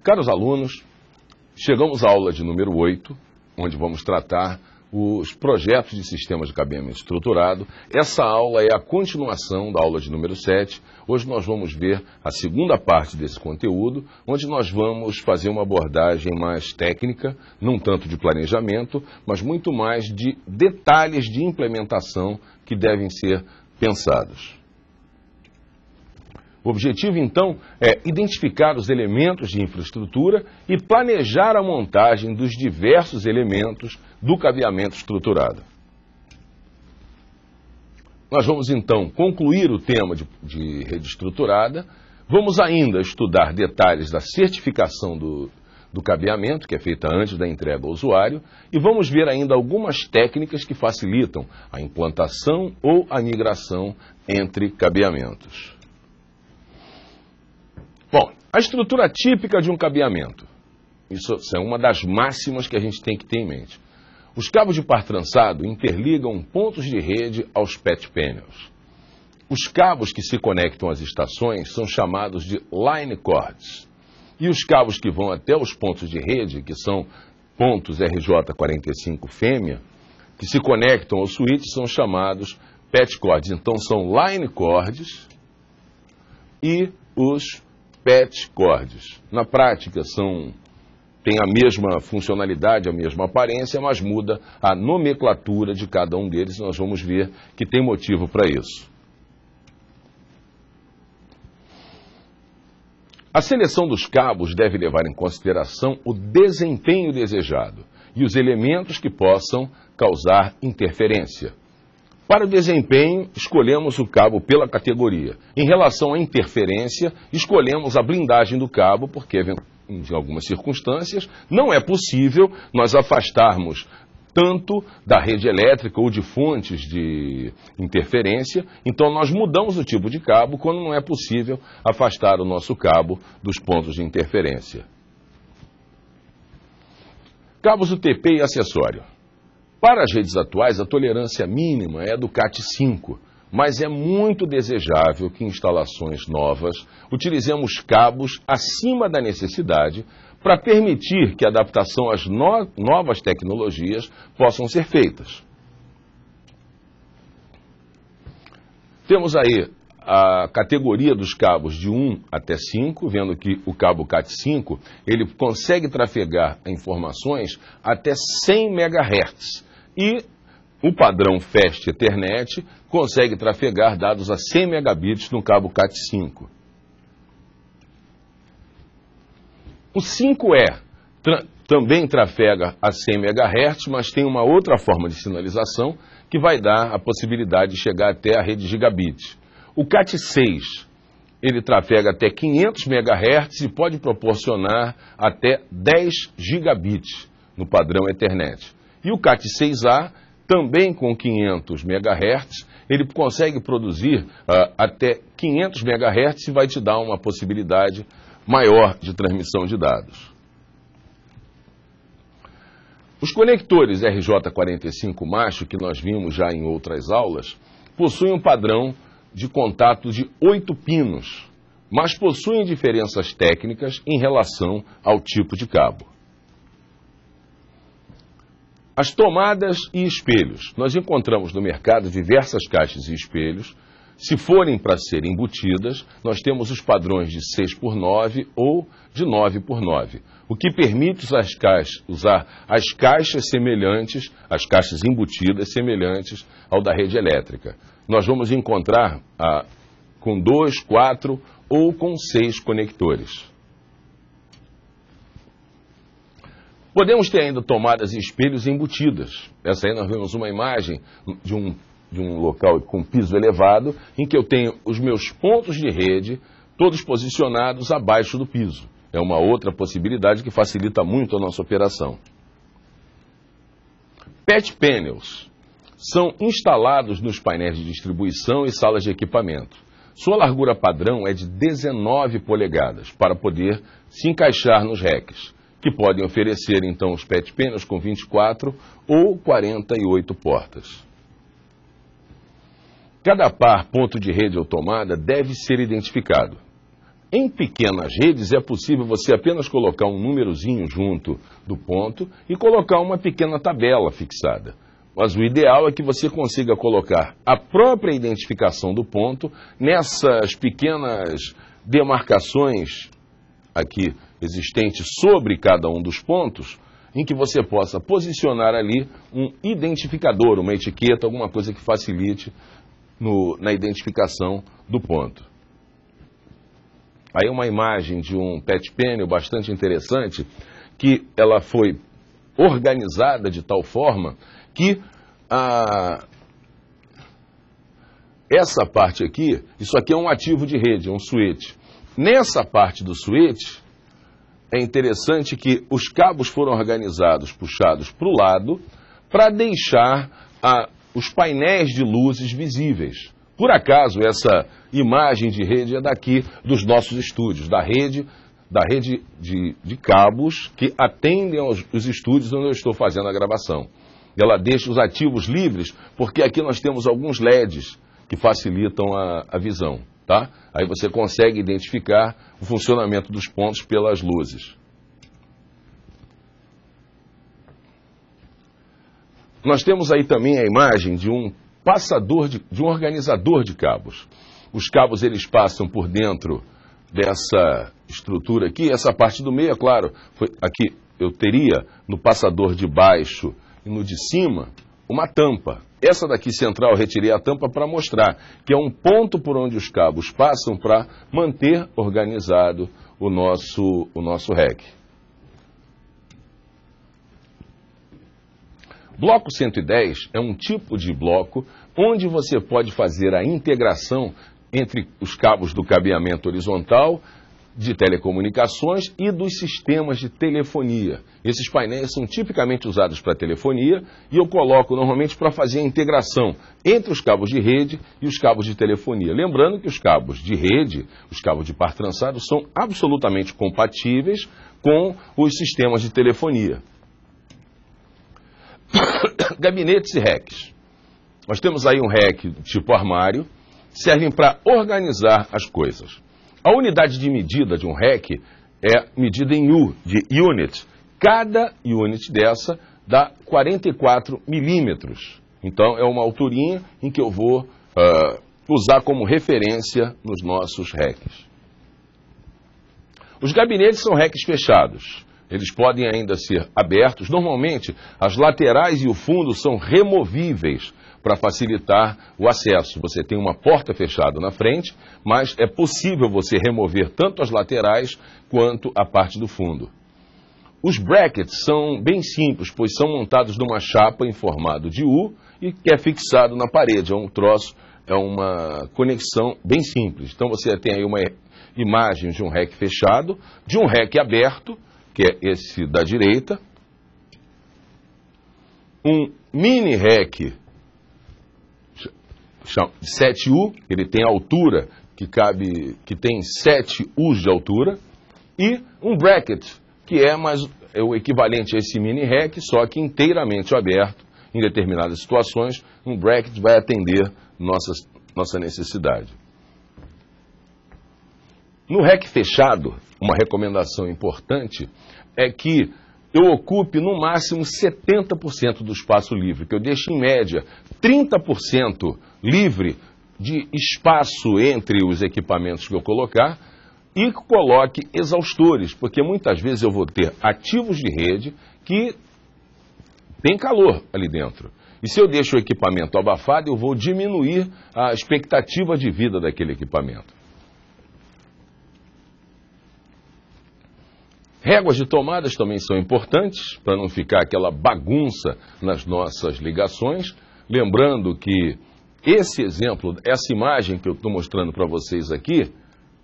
Caros alunos, chegamos à aula de número 8, onde vamos tratar os projetos de sistemas de cabeamento estruturado. Essa aula é a continuação da aula de número 7. Hoje nós vamos ver a segunda parte desse conteúdo, onde nós vamos fazer uma abordagem mais técnica, não tanto de planejamento, mas muito mais de detalhes de implementação que devem ser pensados. O objetivo, então, é identificar os elementos de infraestrutura e planejar a montagem dos diversos elementos do cabeamento estruturado. Nós vamos, então, concluir o tema de rede estruturada. Vamos ainda estudar detalhes da certificação do cabeamento, que é feita antes da entrega ao usuário, e vamos ver ainda algumas técnicas que facilitam a implantação ou a migração entre cabeamentos. Bom, a estrutura típica de um cabeamento. Isso é uma das máximas que a gente tem que ter em mente. Os cabos de par trançado interligam pontos de rede aos PET panels. Os cabos que se conectam às estações são chamados de line cords. E os cabos que vão até os pontos de rede, que são pontos RJ45 fêmea, que se conectam ao switch, são chamados PET cords. Então são line cords e os PET cords. Na prática tem a mesma funcionalidade, a mesma aparência, mas muda a nomenclatura de cada um deles. Nós vamos ver que tem motivo para isso. A seleção dos cabos deve levar em consideração o desempenho desejado e os elementos que possam causar interferência. Para o desempenho, escolhemos o cabo pela categoria. Em relação à interferência, escolhemos a blindagem do cabo, porque em algumas circunstâncias não é possível nós afastarmos tanto da rede elétrica ou de fontes de interferência. Então nós mudamos o tipo de cabo quando não é possível afastar o nosso cabo dos pontos de interferência. Cabos UTP e acessório. Para as redes atuais, a tolerância mínima é do CAT5, mas é muito desejável que em instalações novas utilizemos cabos acima da necessidade para permitir que a adaptação às novas tecnologias possam ser feitas. Temos aí a categoria dos cabos de 1 até 5, vendo que o cabo CAT5 ele consegue trafegar informações até 100 MHz. E o padrão Fast Ethernet consegue trafegar dados a 100 megabits no cabo CAT5. O 5E também trafega a 100 MHz, mas tem uma outra forma de sinalização que vai dar a possibilidade de chegar até a rede gigabit. O CAT6 ele trafega até 500 MHz e pode proporcionar até 10 gigabits no padrão Ethernet. E o CAT6A, também com 500 MHz, ele consegue produzir até 500 MHz e vai te dar uma possibilidade maior de transmissão de dados. Os conectores RJ45 macho, que nós vimos já em outras aulas, possuem um padrão de contato de 8 pinos, mas possuem diferenças técnicas em relação ao tipo de cabo. As tomadas e espelhos. Nós encontramos no mercado diversas caixas e espelhos. Se forem para serem embutidas, nós temos os padrões de 6x9 ou de 9x9, o que permite usar as caixas semelhantes, as caixas embutidas semelhantes ao da rede elétrica. Nós vamos encontrar com 2, 4 ou com 6 conectores. Podemos ter ainda tomadas e espelhos embutidas. Essa aí nós vemos uma imagem de um local com piso elevado, em que eu tenho os meus pontos de rede todos posicionados abaixo do piso. É uma outra possibilidade que facilita muito a nossa operação. PET panels são instalados nos painéis de distribuição e salas de equipamento. Sua largura padrão é de 19 polegadas, para poder se encaixar nos racks, que podem oferecer, então, os PET panels com 24 ou 48 portas. Cada par ponto de rede ou tomada deve ser identificado. Em pequenas redes é possível você apenas colocar um númerozinho junto do ponto e colocar uma pequena tabela fixada. Mas o ideal é que você consiga colocar a própria identificação do ponto nessas pequenas demarcações aqui existentes sobre cada um dos pontos, em que você possa posicionar ali um identificador, uma etiqueta, alguma coisa que facilite na identificação do ponto. Aí uma imagem de um patch panel bastante interessante, que ela foi organizada de tal forma que essa parte aqui, isso aqui é um ativo de rede, é um switch. Nessa parte do switch, é interessante que os cabos foram organizados, puxados para o lado, para deixar os painéis de luzes visíveis. Por acaso, essa imagem de rede é daqui dos nossos estúdios, da rede de cabos que atendem os estúdios onde eu estou fazendo a gravação. Ela deixa os ativos livres, porque aqui nós temos alguns LEDs que facilitam a visão, tá? Aí você consegue identificar o funcionamento dos pontos pelas luzes. Nós temos aí também a imagem de um passador, de um organizador de cabos. Os cabos, eles passam por dentro dessa estrutura aqui. Essa parte do meio, é claro, aqui eu teria no passador de baixo e no de cima uma tampa. Essa daqui central eu retirei a tampa para mostrar que é um ponto por onde os cabos passam para manter organizado o nosso REC. Bloco 110 é um tipo de bloco onde você pode fazer a integração entre os cabos do cabeamento horizontal, de telecomunicações e dos sistemas de telefonia. Esses painéis são tipicamente usados para telefonia e eu coloco normalmente para fazer a integração entre os cabos de rede e os cabos de telefonia. Lembrando que os cabos de rede, os cabos de par trançado, são absolutamente compatíveis com os sistemas de telefonia. Gabinetes e RECs. Nós temos aí um REC tipo armário, servem para organizar as coisas. A unidade de medida de um REC é medida em U, de unit. Cada unit dessa dá 44 milímetros. Então, é uma alturinha em que eu vou usar como referência nos nossos RECs. Os gabinetes são RECs fechados. Eles podem ainda ser abertos. Normalmente, as laterais e o fundo são removíveis para facilitar o acesso. Você tem uma porta fechada na frente, mas é possível você remover tanto as laterais quanto a parte do fundo. Os brackets são bem simples, pois são montados numa chapa em formato de U e que é fixado na parede. É um troço, é uma conexão bem simples. Então você tem aí uma imagem de um REC fechado, de um REC aberto, que é esse da direita, um mini REC 7U, ele tem altura que tem 7 U's de altura, e um bracket, que é o equivalente a esse mini REC, só que inteiramente aberto. Em determinadas situações, um bracket vai atender nossa necessidade. No REC fechado, uma recomendação importante é que eu ocupe no máximo 70% do espaço livre, que eu deixe em média 30% livre de espaço entre os equipamentos que eu colocar e coloque exaustores, porque muitas vezes eu vou ter ativos de rede que tem calor ali dentro. E se eu deixo o equipamento abafado, eu vou diminuir a expectativa de vida daquele equipamento. Réguas de tomadas também são importantes, para não ficar aquela bagunça nas nossas ligações. Lembrando que esse exemplo, essa imagem que eu estou mostrando para vocês aqui,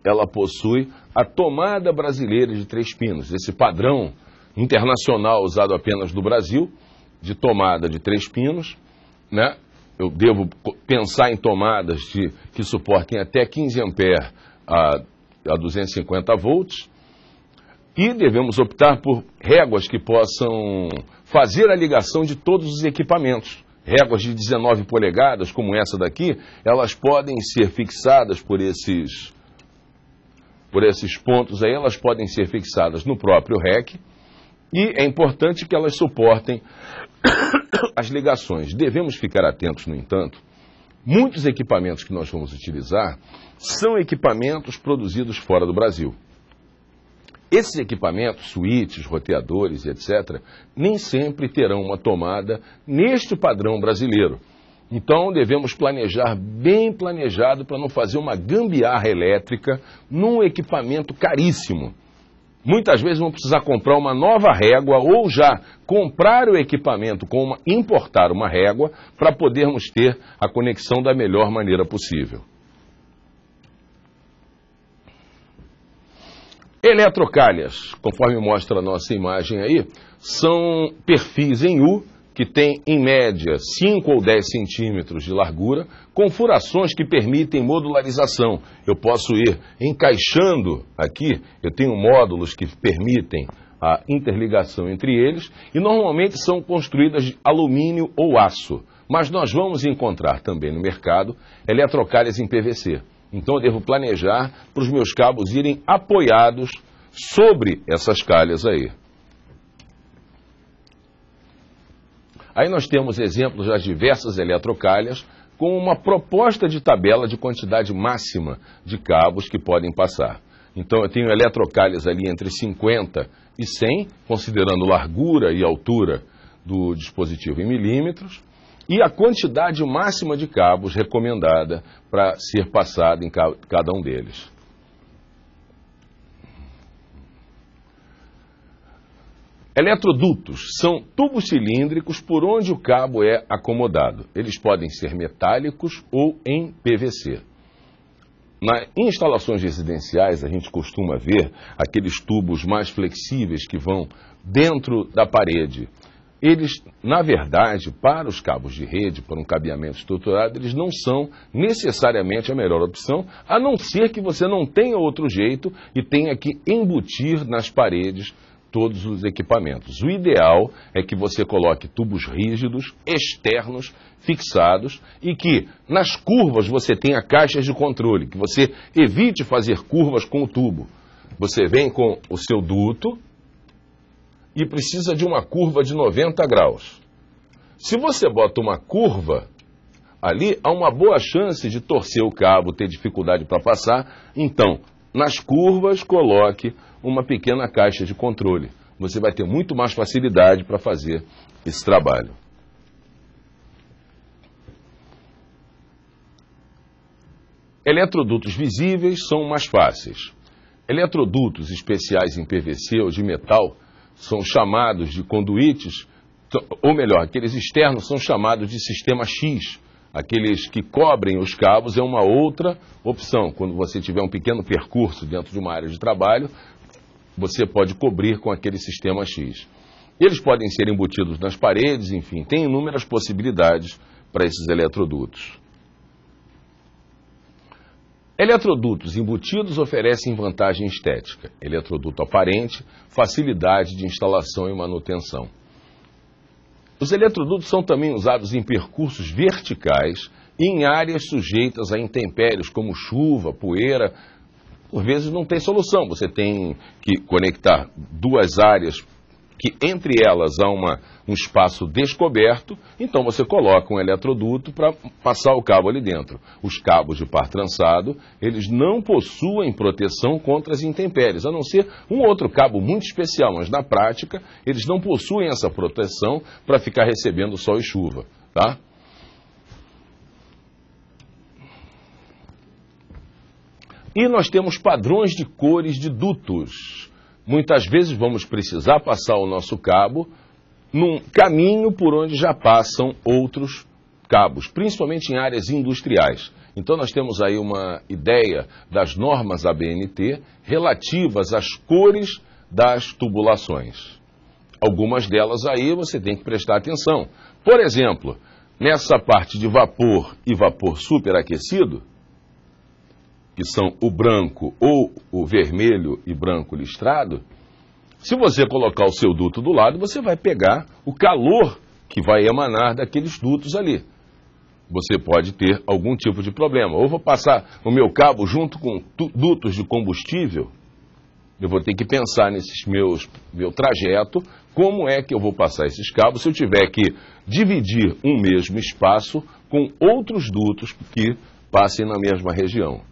ela possui a tomada brasileira de 3 pinos. Esse padrão internacional usado apenas no Brasil, de tomada de 3 pinos, né? Eu devo pensar em tomadas que suportem até 15 amperes a 250 volts. E devemos optar por réguas que possam fazer a ligação de todos os equipamentos. Réguas de 19 polegadas, como essa daqui, elas podem ser fixadas por esses por esses pontos aí, elas podem ser fixadas no próprio REC e é importante que elas suportem as ligações. Devemos ficar atentos, no entanto, muitos equipamentos que nós vamos utilizar são equipamentos produzidos fora do Brasil. Esses equipamentos, switches, roteadores e etc., nem sempre terão uma tomada neste padrão brasileiro. Então, devemos planejar bem planejado para não fazer uma gambiarra elétrica num equipamento caríssimo. Muitas vezes vamos precisar comprar uma nova régua ou já comprar o equipamento, importar uma régua para podermos ter a conexão da melhor maneira possível. Eletrocalhas, conforme mostra a nossa imagem aí, são perfis em U, que tem, em média, 5 ou 10 centímetros de largura, com furações que permitem modularização. Eu posso ir encaixando aqui, eu tenho módulos que permitem a interligação entre eles, e normalmente são construídas de alumínio ou aço. Mas nós vamos encontrar também no mercado eletrocalhas em PVC. Então eu devo planejar para os meus cabos irem apoiados sobre essas calhas aí. Aí nós temos exemplos das diversas eletrocalhas com uma proposta de tabela de quantidade máxima de cabos que podem passar. Então eu tenho eletrocalhas ali entre 50 e 100, considerando largura e altura do dispositivo em milímetros, e a quantidade máxima de cabos recomendada para ser passada em cada um deles. Eletrodutos são tubos cilíndricos por onde o cabo é acomodado. Eles podem ser metálicos ou em PVC. Em instalações residenciais, a gente costuma ver aqueles tubos mais flexíveis que vão dentro da parede. Eles, na verdade, para os cabos de rede, para um cabeamento estruturado, eles não são necessariamente a melhor opção, a não ser que você não tenha outro jeito e tenha que embutir nas paredes todos os equipamentos. O ideal é que você coloque tubos rígidos, externos, fixados, e que nas curvas você tenha caixas de controle, que você evite fazer curvas com o tubo. Você vem com o seu duto e precisa de uma curva de 90 graus. Se você bota uma curva ali, há uma boa chance de torcer o cabo, ter dificuldade para passar. Então, nas curvas, coloque uma pequena caixa de controle. Você vai ter muito mais facilidade para fazer esse trabalho. Eletrodutos visíveis são mais fáceis. Eletrodutos especiais em PVC ou de metal são chamados de conduítes, ou melhor, aqueles externos são chamados de sistema X. Aqueles que cobrem os cabos é uma outra opção. Quando você tiver um pequeno percurso dentro de uma área de trabalho, você pode cobrir com aquele sistema X. Eles podem ser embutidos nas paredes, enfim, tem inúmeras possibilidades para esses eletrodutos. Eletrodutos embutidos oferecem vantagem estética. Eletroduto aparente, facilidade de instalação e manutenção. Os eletrodutos são também usados em percursos verticais e em áreas sujeitas a intempéries como chuva, poeira. Por vezes não tem solução, você tem que conectar duas áreas que entre elas há um espaço descoberto, então você coloca um eletroduto para passar o cabo ali dentro. Os cabos de par trançado, eles não possuem proteção contra as intempéries, a não ser um outro cabo muito especial, mas na prática eles não possuem essa proteção para ficar recebendo sol e chuva, tá? E nós temos padrões de cores de dutos. Muitas vezes vamos precisar passar o nosso cabo num caminho por onde já passam outros cabos, principalmente em áreas industriais. Então nós temos aí uma ideia das normas ABNT relativas às cores das tubulações. Algumas delas aí você tem que prestar atenção. Por exemplo, nessa parte de vapor e vapor superaquecido, que são o branco ou o vermelho e branco listrado, se você colocar o seu duto do lado, você vai pegar o calor que vai emanar daqueles dutos ali. você pode ter algum tipo de problema. Ou vou passar o meu cabo junto com dutos de combustível, eu vou ter que pensar nesses meu trajeto, como é que eu vou passar esses cabos se eu tiver que dividir um mesmo espaço com outros dutos que passem na mesma região.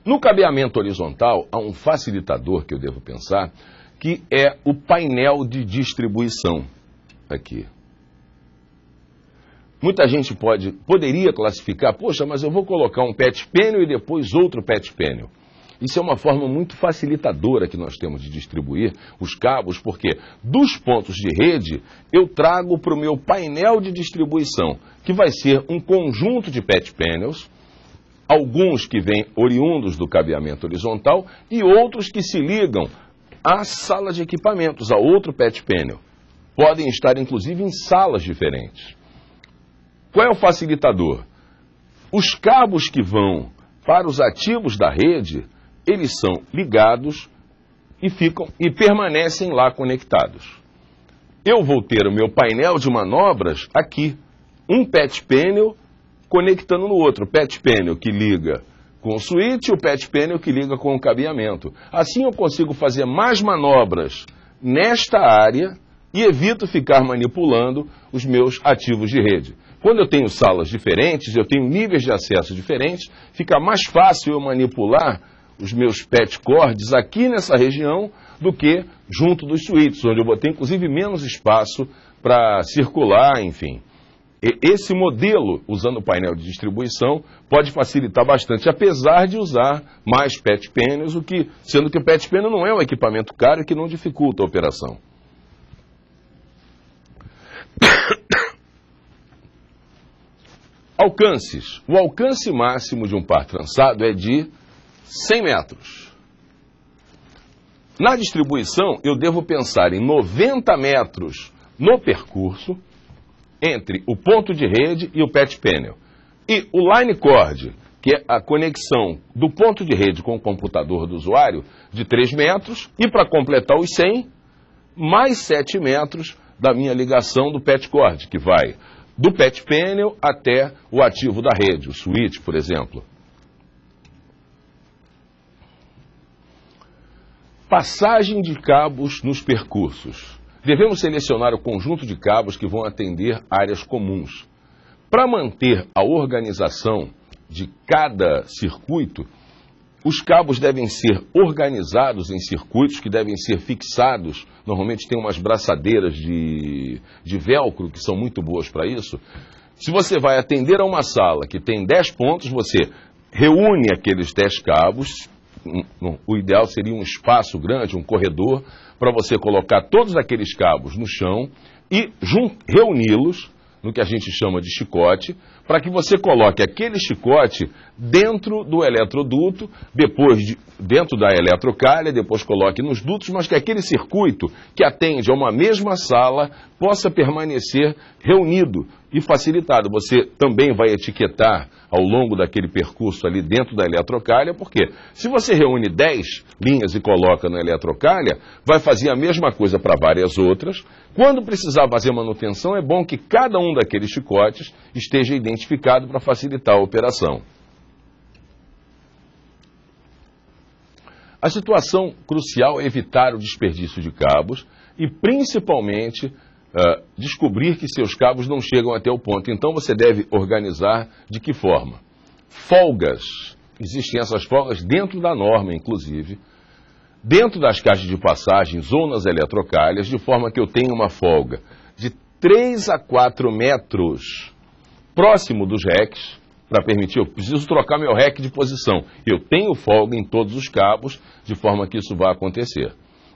No cabeamento horizontal, há um facilitador que eu devo pensar, que é o painel de distribuição. Aqui. Muita gente poderia classificar, poxa, mas eu vou colocar um PET pênel e depois outro PET pênel. Isso é uma forma muito facilitadora que nós temos de distribuir os cabos, porque dos pontos de rede eu trago para o meu painel de distribuição, que vai ser um conjunto de PET pêneis, alguns que vêm oriundos do cabeamento horizontal e outros que se ligam à sala de equipamentos, a outro PET pênel. Podem estar, inclusive, em salas diferentes. Qual é o facilitador? Os cabos que vão para os ativos da rede, eles são ligados e permanecem lá conectados. Eu vou ter o meu painel de manobras aqui, um PET pênel conectando no outro, o PET pênel que liga com o switch e o PET pênel que liga com o cabeamento. Assim eu consigo fazer mais manobras nesta área e evito ficar manipulando os meus ativos de rede. Quando eu tenho salas diferentes, eu tenho níveis de acesso diferentes, fica mais fácil eu manipular os meus PET cords aqui nessa região do que junto dos switches, onde eu vou ter inclusive menos espaço para circular, enfim. Esse modelo, usando o painel de distribuição, pode facilitar bastante, apesar de usar mais PET pêneis, sendo que o PET pênel não é um equipamento caro e que não dificulta a operação. Alcances. O alcance máximo de um par trançado é de 100 metros. Na distribuição, eu devo pensar em 90 metros no percurso, entre o ponto de rede e o PET pênel. E o line cord, que é a conexão do ponto de rede com o computador do usuário, de 3 metros, e para completar os 100, mais 7 metros da minha ligação do PET cord, que vai do PET pênel até o ativo da rede, o switch, por exemplo. Passagem de cabos nos percursos. Devemos selecionar o conjunto de cabos que vão atender áreas comuns. Para manter a organização de cada circuito, os cabos devem ser organizados em circuitos que devem ser fixados. Normalmente tem umas braçadeiras de velcro que são muito boas para isso. Se você vai atender a uma sala que tem 10 pontos, você reúne aqueles 10 cabos. O ideal seria um espaço grande, um corredor, para você colocar todos aqueles cabos no chão e reuni-los no que a gente chama de chicote, para que você coloque aquele chicote dentro do eletroduto, depois dentro da eletrocalha, depois coloque nos dutos, mas que aquele circuito que atende a uma mesma sala possa permanecer reunido e facilitado. Você também vai etiquetar ao longo daquele percurso ali dentro da eletrocalha, porque se você reúne 10 linhas e coloca na eletrocalha, vai fazer a mesma coisa para várias outras. Quando precisar fazer manutenção, é bom que cada um daqueles chicotes esteja identificado para facilitar a operação. A situação crucial é evitar o desperdício de cabos e, principalmente, descobrir que seus cabos não chegam até o ponto. Então, você deve organizar de que forma? Folgas. Existem essas folgas dentro da norma, inclusive, dentro das caixas de passagens ou nas eletrocalhas, de forma que eu tenha uma folga de 3 a 4 metros próximo dos reques, para permitir, eu preciso trocar meu rec de posição. Eu tenho folga em todos os cabos, de forma que isso vai acontecer.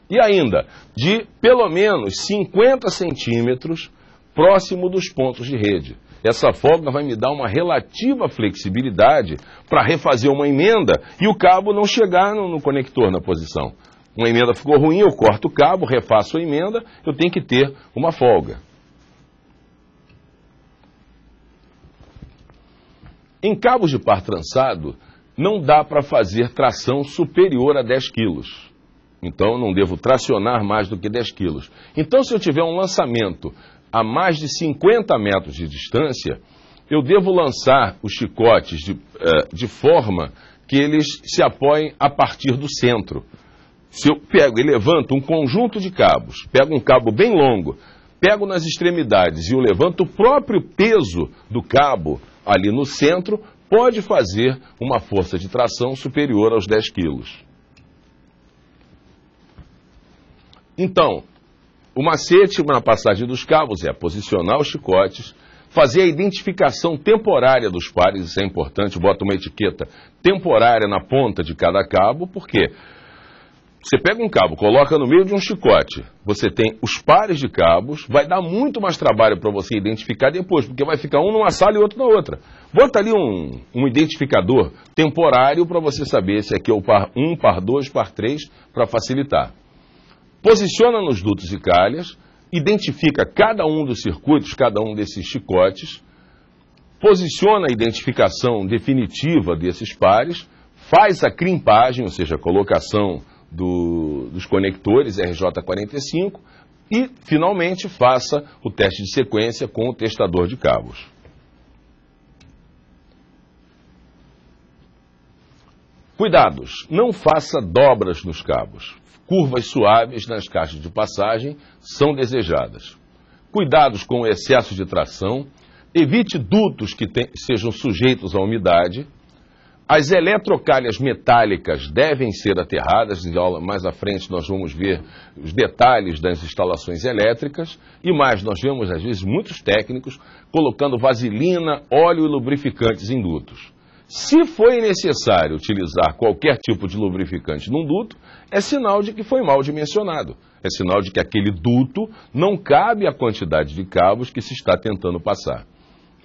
E ainda, de pelo menos 50 centímetros próximo dos pontos de rede. Essa folga vai me dar uma relativa flexibilidade para refazer uma emenda e o cabo não chegar no conector na posição. Uma emenda ficou ruim, eu corto o cabo, refaço a emenda, eu tenho que ter uma folga. Em cabos de par trançado, não dá para fazer tração superior a 10 kg. Então, não devo tracionar mais do que 10 kg. Então, se eu tiver um lançamento a mais de 50 metros de distância, eu devo lançar os chicotes de forma que eles se apoiem a partir do centro. Se eu pego e levanto um conjunto de cabos, pego um cabo bem longo, pego nas extremidades e eu levanto, o próprio peso do cabo ali no centro pode fazer uma força de tração superior aos 10 quilos. Então, o macete na passagem dos cabos é posicionar os chicotes, fazer a identificação temporária dos pares, isso é importante, bota uma etiqueta temporária na ponta de cada cabo, porque você pega um cabo, coloca no meio de um chicote, você tem os pares de cabos, vai dar muito mais trabalho para você identificar depois, porque vai ficar um numa sala e outro na outra. Bota ali um identificador temporário para você saber se aqui é o par 1, par 2, par 3, para facilitar. Posiciona nos dutos e calhas, identifica cada um dos circuitos, cada um desses chicotes, posiciona a identificação definitiva desses pares, faz a crimpagem, ou seja, a colocação dos conectores RJ45 e, finalmente, faça o teste de sequência com o testador de cabos. Cuidados, não faça dobras nos cabos. Curvas suaves nas caixas de passagem são desejadas. Cuidados com o excesso de tração. Evite dutos que sejam sujeitos à umidade. As eletrocalhas metálicas devem ser aterradas. Mais à frente nós vamos ver os detalhes das instalações elétricas. E mais, nós vemos às vezes muitos técnicos colocando vaselina, óleo e lubrificantes em dutos. Se foi necessário utilizar qualquer tipo de lubrificante num duto, é sinal de que foi mal dimensionado. É sinal de que aquele duto não cabe a quantidade de cabos que se está tentando passar.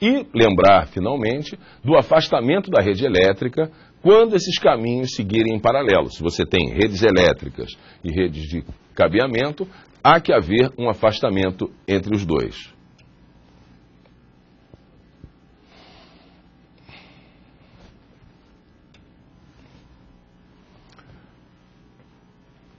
E lembrar, finalmente, do afastamento da rede elétrica quando esses caminhos seguirem em paralelo. Se você tem redes elétricas e redes de cabeamento, há que haver um afastamento entre os dois.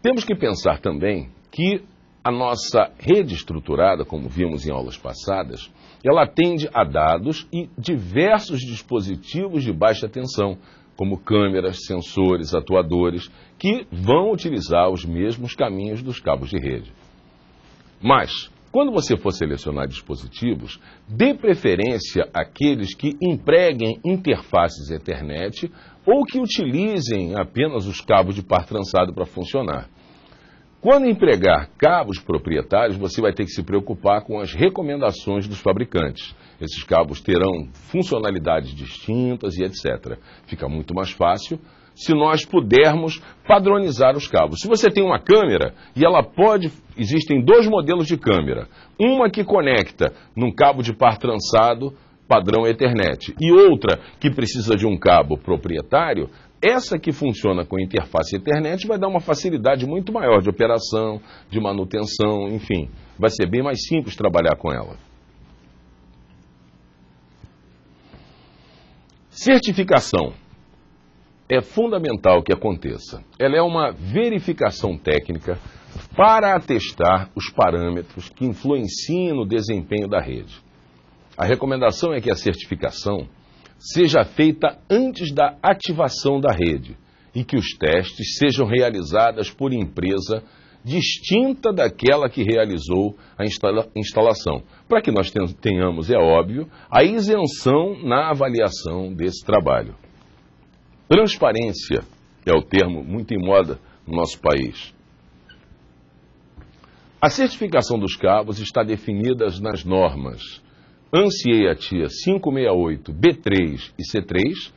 Temos que pensar também que a nossa rede estruturada, como vimos em aulas passadas, ela atende a dados e diversos dispositivos de baixa tensão, como câmeras, sensores, atuadores, que vão utilizar os mesmos caminhos dos cabos de rede. Mas, quando você for selecionar dispositivos, dê preferência àqueles que empreguem interfaces Ethernet ou que utilizem apenas os cabos de par trançado para funcionar. Quando empregar cabos proprietários, você vai ter que se preocupar com as recomendações dos fabricantes. Esses cabos terão funcionalidades distintas e etc. Fica muito mais fácil se nós pudermos padronizar os cabos. Se você tem uma câmera, e existem dois modelos de câmera. Uma que conecta num cabo de par trançado, padrão Ethernet, e outra que precisa de um cabo proprietário. Essa que funciona com interface Ethernet vai dar uma facilidade muito maior de operação, de manutenção, enfim. Vai ser bem mais simples trabalhar com ela. Certificação. É fundamental que aconteça. Ela é uma verificação técnica para atestar os parâmetros que influenciam no desempenho da rede. A recomendação é que a certificação seja feita antes da ativação da rede e que os testes sejam realizados por empresa distinta daquela que realizou a instalação, para que nós tenhamos, é óbvio, a isenção na avaliação desse trabalho. Transparência é o termo muito em moda no nosso país. A certificação dos cabos está definida nas normas ANSI-EATIA 568, B3 e C3,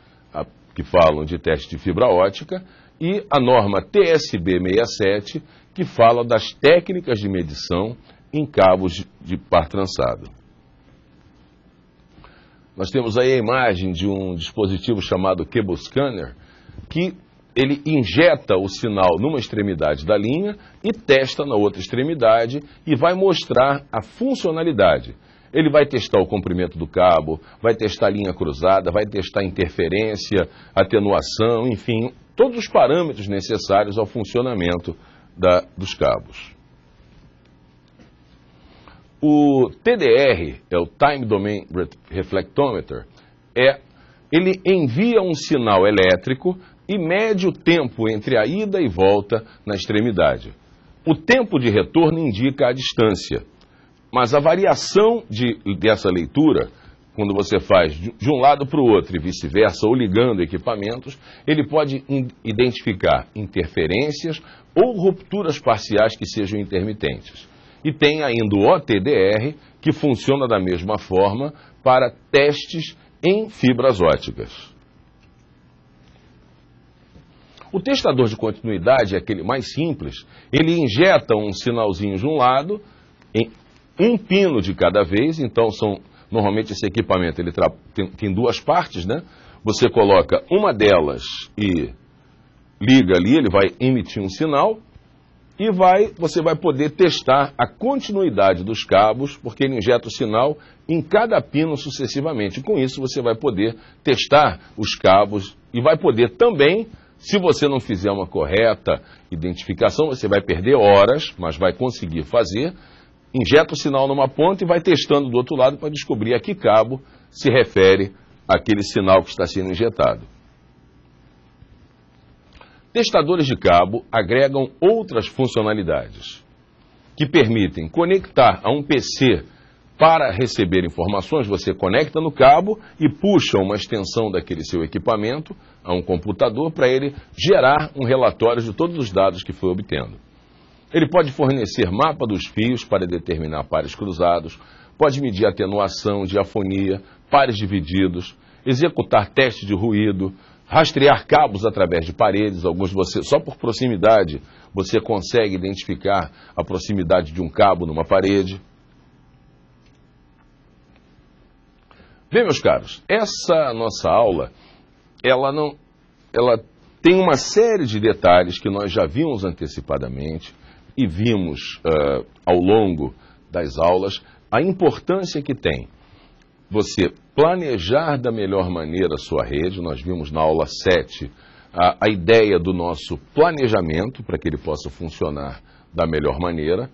que falam de teste de fibra ótica, e a norma TSB 67, que fala das técnicas de medição em cabos de par trançado. Nós temos aí a imagem de um dispositivo chamado Cable Scanner, que ele injeta o sinal numa extremidade da linha e testa na outra extremidade e vai mostrar a funcionalidade. Ele vai testar o comprimento do cabo, vai testar a linha cruzada, vai testar interferência, atenuação, enfim, todos os parâmetros necessários ao funcionamento dos cabos. O TDR, é o Time Domain Reflectometer, ele envia um sinal elétrico e mede o tempo entre a ida e volta na extremidade. O tempo de retorno indica a distância, mas a variação dessa leitura, quando você faz de um lado para o outro e vice-versa, ou ligando equipamentos, ele pode identificar interferências ou rupturas parciais que sejam intermitentes. E tem ainda o OTDR, que funciona da mesma forma para testes em fibras óticas. O testador de continuidade é aquele mais simples. Ele injeta um sinalzinho de um lado, em um pino de cada vez. Então, normalmente esse equipamento ele tem duas partes, né? Você coloca uma delas e liga ali, ele vai emitir um sinal. E você vai poder testar a continuidade dos cabos, porque ele injeta o sinal em cada pino sucessivamente. Com isso, você vai poder testar os cabos e vai poder também, se você não fizer uma correta identificação, você vai perder horas, mas vai conseguir fazer. Injeta o sinal numa ponta e vai testando do outro lado para descobrir a que cabo se refere aquele sinal que está sendo injetado. Testadores de cabo agregam outras funcionalidades que permitem conectar a um PC para receber informações. Você conecta no cabo e puxa uma extensão daquele seu equipamento a um computador para ele gerar um relatório de todos os dados que foi obtendo. Ele pode fornecer mapa dos fios para determinar pares cruzados, pode medir atenuação, diafonia, pares divididos, executar teste de ruído, rastrear cabos através de paredes. Só por proximidade, você consegue identificar a proximidade de um cabo numa parede. Bem, meus caros, essa nossa aula, ela tem uma série de detalhes que nós já vimos antecipadamente e vimos ao longo das aulas, a importância que tem você planejar da melhor maneira a sua rede. Nós vimos na aula 7 a ideia do nosso planejamento para que ele possa funcionar da melhor maneira,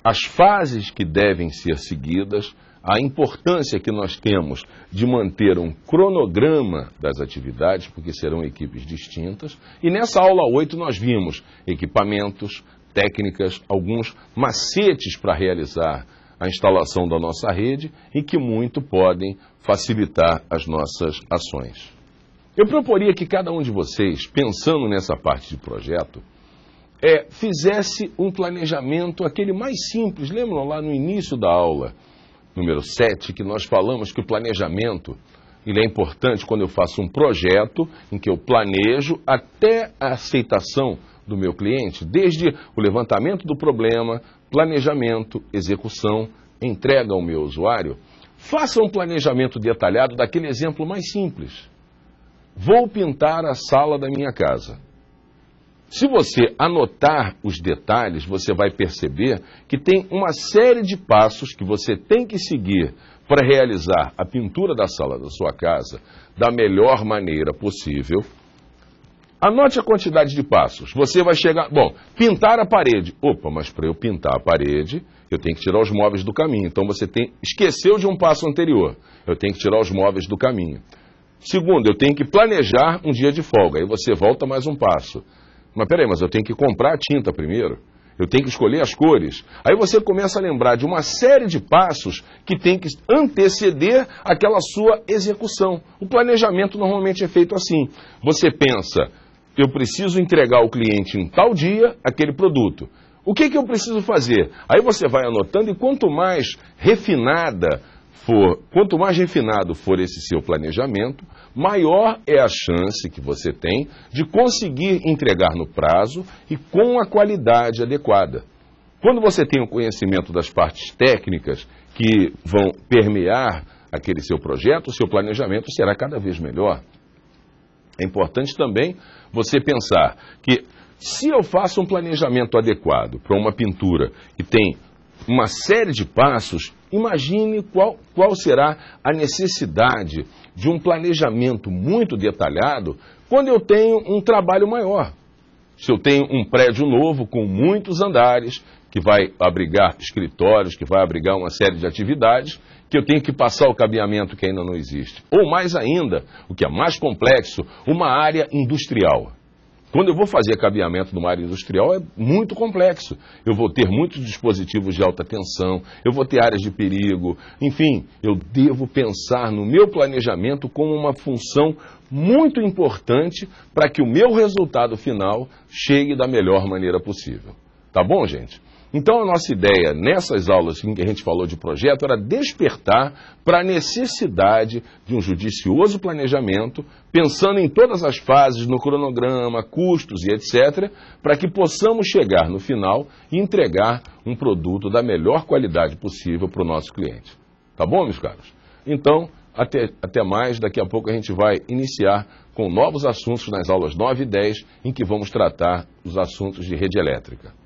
as fases que devem ser seguidas, a importância que nós temos de manter um cronograma das atividades, porque serão equipes distintas. E nessa aula 8 nós vimos equipamentos, técnicas, alguns macetes para realizar a instalação da nossa rede e que muito podem facilitar as nossas ações. Eu proporia que cada um de vocês, pensando nessa parte de projeto, fizesse um planejamento, aquele mais simples. Lembram lá no início da aula, número 7, que nós falamos que o planejamento ele é importante quando eu faço um projeto em que eu planejo até a aceitação do meu cliente, desde o levantamento do problema, planejamento, execução, entrega ao meu usuário. Faça um planejamento detalhado daquele exemplo mais simples. Vou pintar a sala da minha casa. Se você anotar os detalhes, você vai perceber que tem uma série de passos que você tem que seguir para realizar a pintura da sala da sua casa da melhor maneira possível. Anote a quantidade de passos. Você vai chegar... pintar a parede. Opa, mas para eu pintar a parede, eu tenho que tirar os móveis do caminho. Então você esqueceu de um passo anterior. Eu tenho que tirar os móveis do caminho. Segundo, eu tenho que planejar um dia de folga. Aí você volta mais um passo. Mas peraí, eu tenho que comprar a tinta primeiro. Eu tenho que escolher as cores. Aí você começa a lembrar de uma série de passos que tem que anteceder aquela sua execução. O planejamento normalmente é feito assim. Você pensa, eu preciso entregar ao cliente em tal dia aquele produto. O que eu preciso fazer? Aí você vai anotando e quanto mais refinado for esse seu planejamento, maior é a chance que você tem de conseguir entregar no prazo e com a qualidade adequada. Quando você tem o conhecimento das partes técnicas que vão permear aquele seu projeto, o seu planejamento será cada vez melhor. É importante também você pensar que se eu faço um planejamento adequado para uma pintura que tem uma série de passos, imagine qual será a necessidade de um planejamento muito detalhado quando eu tenho um trabalho maior. Se eu tenho um prédio novo com muitos andares, que vai abrigar escritórios, que vai abrigar uma série de atividades, que eu tenho que passar o cabeamento que ainda não existe. Ou mais ainda, o que é mais complexo, uma área industrial. Quando eu vou fazer cabeamento numa área industrial é muito complexo. Eu vou ter muitos dispositivos de alta tensão, eu vou ter áreas de perigo, enfim, eu devo pensar no meu planejamento como uma função muito importante para que o meu resultado final chegue da melhor maneira possível. Tá bom, gente? Então a nossa ideia nessas aulas em que a gente falou de projeto era despertar para a necessidade de um judicioso planejamento, pensando em todas as fases, no cronograma, custos e etc., para que possamos chegar no final e entregar um produto da melhor qualidade possível para o nosso cliente. Tá bom, meus caros? Então, até mais, daqui a pouco a gente vai iniciar com novos assuntos nas aulas 9 e 10, em que vamos tratar os assuntos de rede elétrica.